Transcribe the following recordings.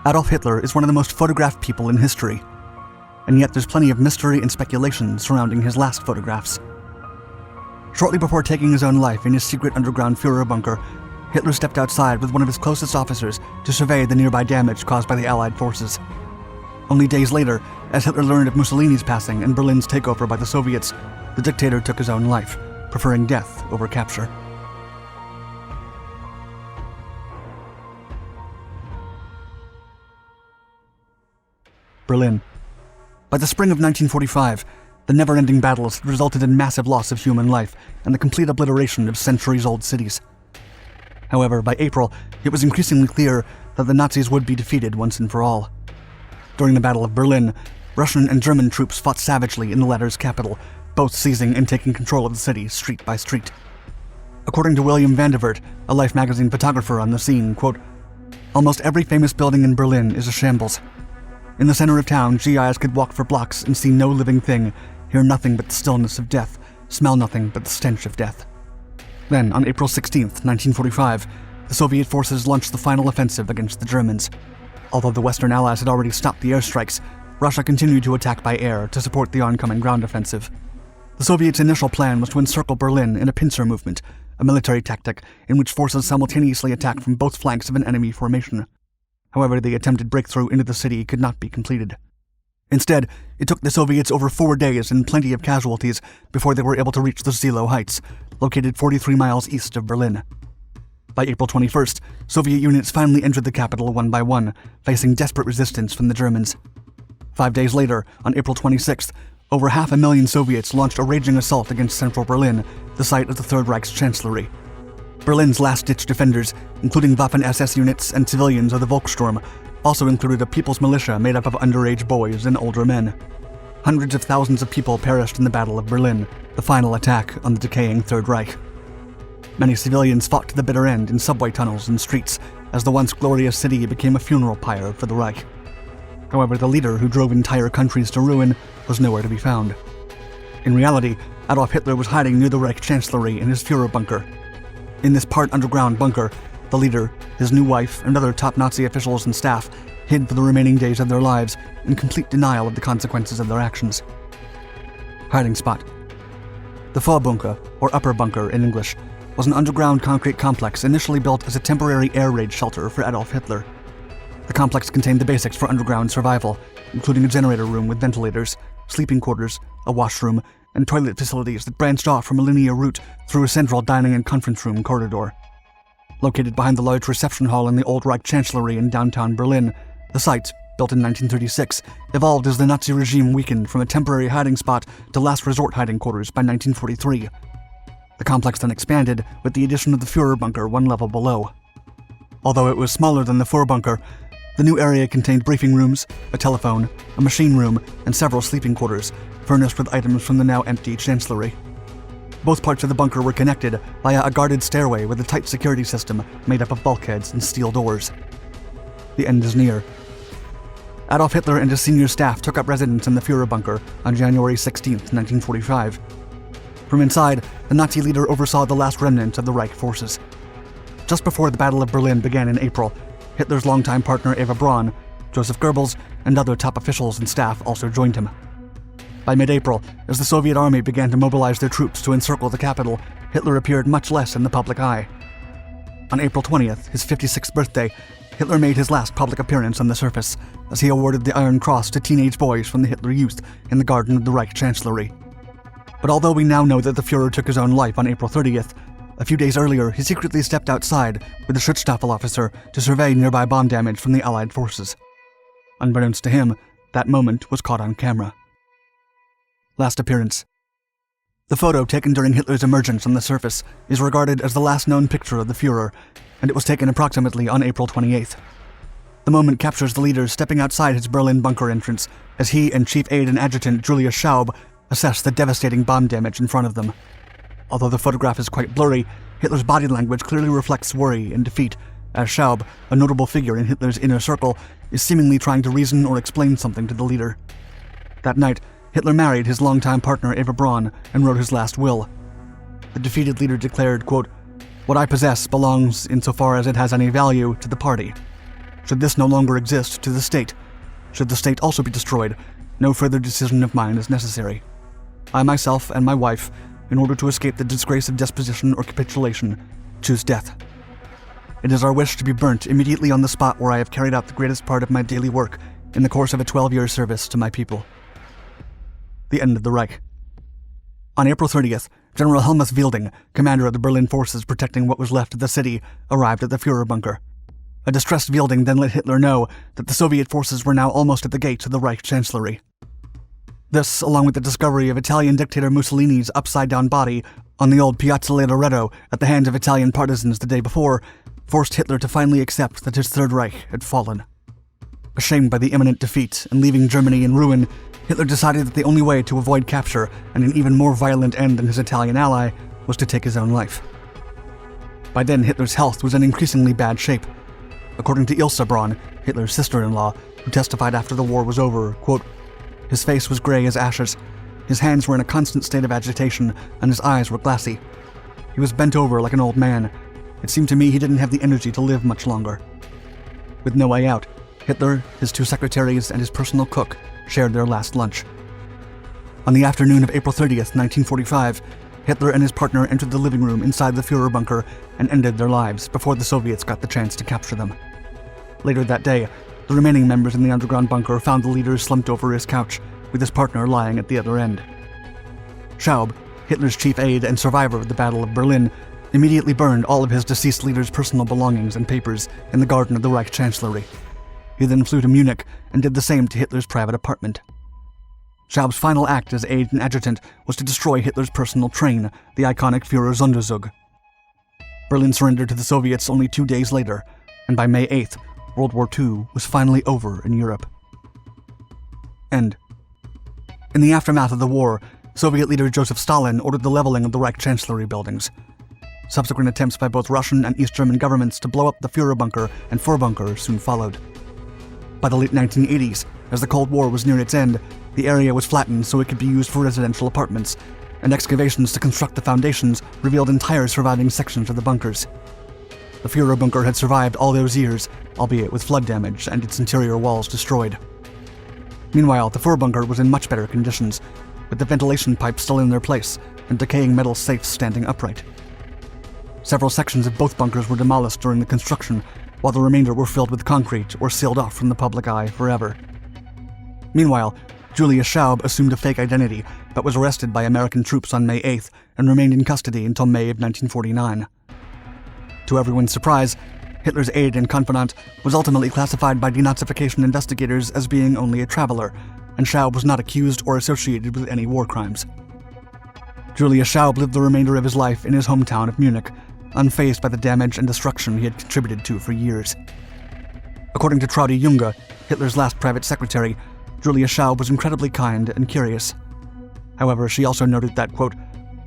Adolf Hitler is one of the most photographed people in history, and yet there's plenty of mystery and speculation surrounding his last photographs. Shortly before taking his own life in his secret underground Führer bunker, Hitler stepped outside with one of his closest officers to survey the nearby damage caused by the Allied forces. Only days later, as Hitler learned of Mussolini's passing and Berlin's takeover by the Soviets, the dictator took his own life, preferring death over capture. Berlin. By the spring of 1945, the never-ending battles had resulted in massive loss of human life and the complete obliteration of centuries-old cities. However, by April, it was increasingly clear that the Nazis would be defeated once and for all. During the Battle of Berlin, Russian and German troops fought savagely in the latter's capital, both seizing and taking control of the city street by street. According to William Vandevert, a Life magazine photographer on the scene, quote, "Almost every famous building in Berlin is a shambles. In the center of town, GIs could walk for blocks and see no living thing, hear nothing but the stillness of death, smell nothing but the stench of death." Then, on April 16, 1945, the Soviet forces launched the final offensive against the Germans. Although the Western Allies had already stopped the airstrikes, Russia continued to attack by air to support the oncoming ground offensive. The Soviets' initial plan was to encircle Berlin in a pincer movement, a military tactic in which forces simultaneously attack from both flanks of an enemy formation. However, the attempted breakthrough into the city could not be completed. Instead, it took the Soviets over 4 days and plenty of casualties before they were able to reach the Zillow Heights, located 43 miles east of Berlin. By April 21st, Soviet units finally entered the capital one by one, facing desperate resistance from the Germans. 5 days later, on April 26th, over 500,000 Soviets launched a raging assault against central Berlin, the site of the Third Reich's chancellery. Berlin's last-ditch defenders, including Waffen-SS units and civilians of the Volkssturm, also included a people's militia made up of underage boys and older men. Hundreds of thousands of people perished in the Battle of Berlin, the final attack on the decaying Third Reich. Many civilians fought to the bitter end in subway tunnels and streets, as the once glorious city became a funeral pyre for the Reich. However, the leader who drove entire countries to ruin was nowhere to be found. In reality, Adolf Hitler was hiding near the Reich chancellery in his Führer bunker. In this part-underground bunker, the leader, his new wife, and other top Nazi officials and staff hid for the remaining days of their lives in complete denial of the consequences of their actions. Hiding spot. The Vorbunker, or upper bunker in English, was an underground concrete complex initially built as a temporary air raid shelter for Adolf Hitler. The complex contained the basics for underground survival, including a generator room with ventilators, sleeping quarters, a washroom, and toilet facilities that branched off from a linear route through a central dining and conference room corridor. Located behind the large reception hall in the Old Reich Chancellery in downtown Berlin, the site, built in 1936, evolved as the Nazi regime weakened from a temporary hiding spot to last resort hiding quarters by 1943. The complex then expanded with the addition of the Führer bunker one level below. Although it was smaller than the Vorbunker, the new area contained briefing rooms, a telephone, a machine room, and several sleeping quarters, furnished with items from the now empty chancellery. Both parts of the bunker were connected via a guarded stairway with a tight security system made up of bulkheads and steel doors. The end is near. Adolf Hitler and his senior staff took up residence in the Führer bunker on January 16, 1945. From inside, the Nazi leader oversaw the last remnants of the Reich forces. Just before the Battle of Berlin began in April, Hitler's longtime partner Eva Braun, Joseph Goebbels, and other top officials and staff also joined him. By mid-April, as the Soviet army began to mobilize their troops to encircle the capital, Hitler appeared much less in the public eye. On April 20th, his 56th birthday, Hitler made his last public appearance on the surface, as he awarded the Iron Cross to teenage boys from the Hitler Youth in the garden of the Reich Chancellery. But although we now know that the Führer took his own life on April 30th, a few days earlier he secretly stepped outside with a Schutzstaffel officer to survey nearby bomb damage from the Allied forces. Unbeknownst to him, that moment was caught on camera. Last appearance. The photo taken during Hitler's emergence on the surface is regarded as the last known picture of the Führer, and it was taken approximately on April 28th. The moment captures the leader stepping outside his Berlin bunker entrance as he and Chief Aide and Adjutant Julius Schaub assess the devastating bomb damage in front of them. Although the photograph is quite blurry, Hitler's body language clearly reflects worry and defeat, as Schaub, a notable figure in Hitler's inner circle, is seemingly trying to reason or explain something to the leader. That night, Hitler married his longtime partner Eva Braun and wrote his last will. The defeated leader declared, quote, "What I possess belongs, insofar as it has any value, to the party." Should this no longer exist, to the state. Should the state also be destroyed, no further decision of mine is necessary. I myself and my wife, in order to escape the disgrace of disposition or capitulation, choose death. It is our wish to be burnt immediately on the spot where I have carried out the greatest part of my daily work in the course of a 12-year service to my people. The end of the Reich. On April 30th, General Helmuth Wilding, commander of the Berlin forces protecting what was left of the city, arrived at the Führer bunker. A distressed Wilding then let Hitler know that the Soviet forces were now almost at the gate to the Reich Chancellery. This, along with the discovery of Italian dictator Mussolini's upside-down body on the old Piazza Loreto at the hands of Italian partisans the day before, forced Hitler to finally accept that his Third Reich had fallen. Ashamed by the imminent defeat and leaving Germany in ruin, Hitler decided that the only way to avoid capture and an even more violent end than his Italian ally was to take his own life. By then, Hitler's health was in increasingly bad shape. According to Ilse Braun, Hitler's sister-in-law, who testified after the war was over, quote, "His face was gray as ashes, his hands were in a constant state of agitation, and his eyes were glassy. He was bent over like an old man. It seemed to me he didn't have the energy to live much longer." With no way out, Hitler, his 2 secretaries, and his personal cook shared their last lunch. On the afternoon of April 30th, 1945, Hitler and his partner entered the living room inside the Führer bunker and ended their lives before the Soviets got the chance to capture them. Later that day, the remaining members in the underground bunker found the leader slumped over his couch, with his partner lying at the other end. Schaub, Hitler's chief aide and survivor of the Battle of Berlin, immediately burned all of his deceased leader's personal belongings and papers in the garden of the Reich Chancellery. He then flew to Munich and did the same to Hitler's private apartment. Schaub's final act as aide and adjutant was to destroy Hitler's personal train, the iconic Führer Sonderzug. Berlin surrendered to the Soviets only 2 days later, and by May 8th, World War II was finally over in Europe. End. In the aftermath of the war, Soviet leader Joseph Stalin ordered the leveling of the Reich Chancellery buildings. Subsequent attempts by both Russian and East German governments to blow up the Führer bunker and Fuhrbunker soon followed. By the late 1980s, as the Cold War was near its end, the area was flattened so it could be used for residential apartments, and excavations to construct the foundations revealed entire surviving sections of the bunkers. The Führer bunker had survived all those years, albeit with flood damage and its interior walls destroyed. Meanwhile, the Fuhrbunker was in much better conditions, with the ventilation pipes still in their place and decaying metal safes standing upright. Several sections of both bunkers were demolished during the construction, while the remainder were filled with concrete or sealed off from the public eye forever. Meanwhile, Julius Schaub assumed a fake identity, but was arrested by American troops on May 8th and remained in custody until May of 1949. To everyone's surprise, Hitler's aide and confidant was ultimately classified by denazification investigators as being only a traveler, and Schaub was not accused or associated with any war crimes. Julius Schaub lived the remainder of his life in his hometown of Munich, unfazed by the damage and destruction he had contributed to for years. According to Traudi Junge, Hitler's last private secretary, Julius Schaub was incredibly kind and curious. However, she also noted that, quote,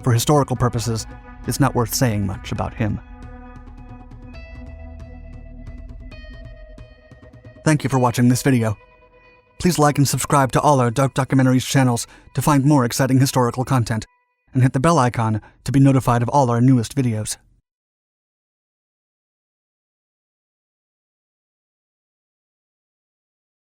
"For historical purposes, it's not worth saying much about him." Thank you for watching this video. Please like and subscribe to all our Dark Documentaries channels to find more exciting historical content, and hit the bell icon to be notified of all our newest videos.